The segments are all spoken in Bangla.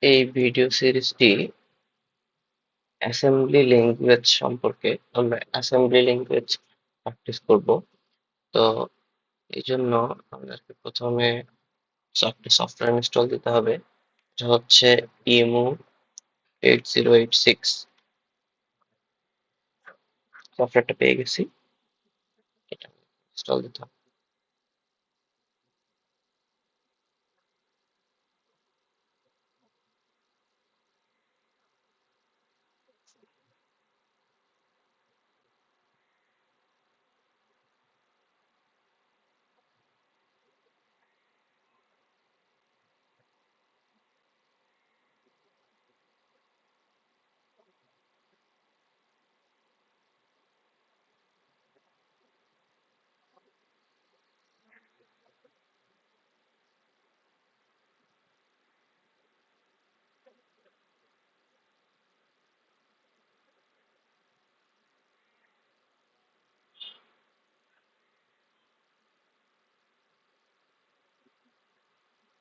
এই ভিডিও সিরিজটি অ্যাসেম্বলি ল্যাঙ্গুয়েজ সম্পর্কে। আমরা অ্যাসেম্বলি ল্যাঙ্গুয়েজ প্র্যাকটিস করব। তো এই জন্য আমাদেরকে প্রথমে একটা সফটওয়্যার ইনস্টল দিতে হবে। এটা হচ্ছে EMU 8086। সফটওয়্যারটা পেয়ে গেছি, এটা ইনস্টল দিতে হবে।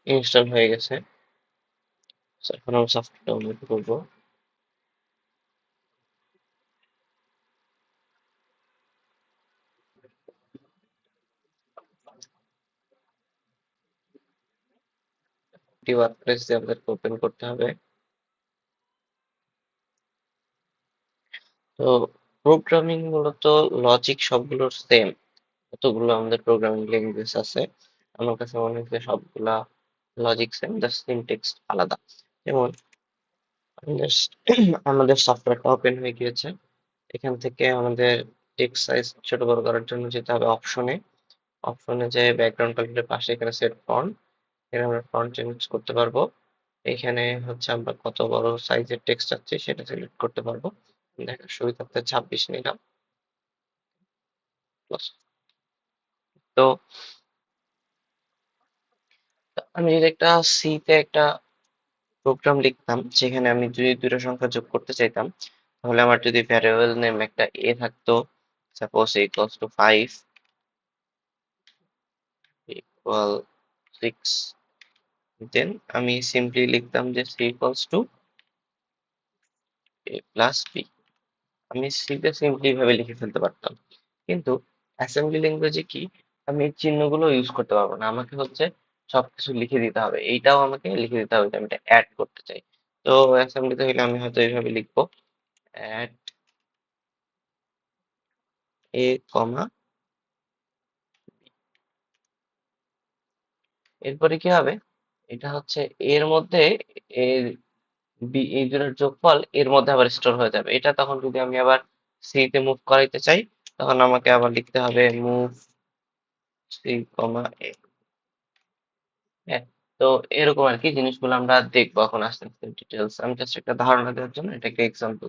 ইনস্টল হয়ে গেছে। এখন আমরা সফটওয়্যার ডাউনলোড করবো। ওয়ার্ডপ্রেস দিয়ে আমাদেরকে ওপেন করতে হবে। তো প্রোগ্রামিং মূলত লজিক সবগুলোর সেম। কতগুলো আমাদের প্রোগ্রামিং ল্যাঙ্গুয়েজ আছে, আমার কাছে মনে হচ্ছে সবগুলা লজিক সেম, জাস্ট সিনট্যাক্স আলাদা। যেমন আমাদের আমাদের সফটওয়্যারটা ওপেন হয়ে গিয়েছে। এখান থেকে আমাদের টেক্সট সাইজ ছোট বড় করার জন্য যেতে হবে অপশনে। অপশনে যে ব্যাকগ্রাউন্ড কালারের পাশে এখানে সেট ফন্ট, এখানে আমরা ফন্ট চেঞ্জ করতে পারবো। এখানে হচ্ছে আমরা কত বড় সাইজের টেক্সট চাচ্ছি সেটা সিলেক্ট করতে পারবো। দেখার সুবিধার্থে 26 নিলাম। তো আমি যদি একটা সি তে একটা প্রোগ্রাম লিখতাম, যেখানে আমি যদি দুটো সংখ্যা যোগ করতে চাইতাম, তাহলে আমার যদি ভ্যারিয়েবল নেম একটা এ থাকতো, সাপোজ =5 ইকুয়াল 6, দেন আমি সিম্পলি লিখতাম যে c = a+b। আমি সিতে সিম্পলি ভাবে লিখে ফেলতে পারতাম। কিন্তু অ্যাসেম্বলি ল্যাঙ্গুয়েজে কি, আমি এই চিহ্নগুলো ইউজ করতে পারবো না, আমাকে হচ্ছে সবকিছু লিখে দিতে হবে। এইটাও আমাকে লিখে দিতে হবে যে আমি এটা অ্যাড করতে চাই। তো অ্যাসেম্বলিতে হলে আমি হয়তো এইভাবে লিখবো, অ্যাড এ কমা, এরপরে কি হবে, এটা হচ্ছে এর মধ্যে, এর এই দুটোর যোগফল এর মধ্যে আবার স্টোর হয়ে যাবে। এটা তখন যদি আমি আবার সি তে মুভ করাইতে চাই, তখন আমাকে আবার লিখতে হবে মুভ c, হ্যাঁ। তো এরকম আর কি জিনিসগুলো আমরা দেখবো এখন আস্তে আস্তে ডিটেলস। আমি জাস্ট একটা ধারণা দেওয়ার জন্য এটাকে এক্সাম্পল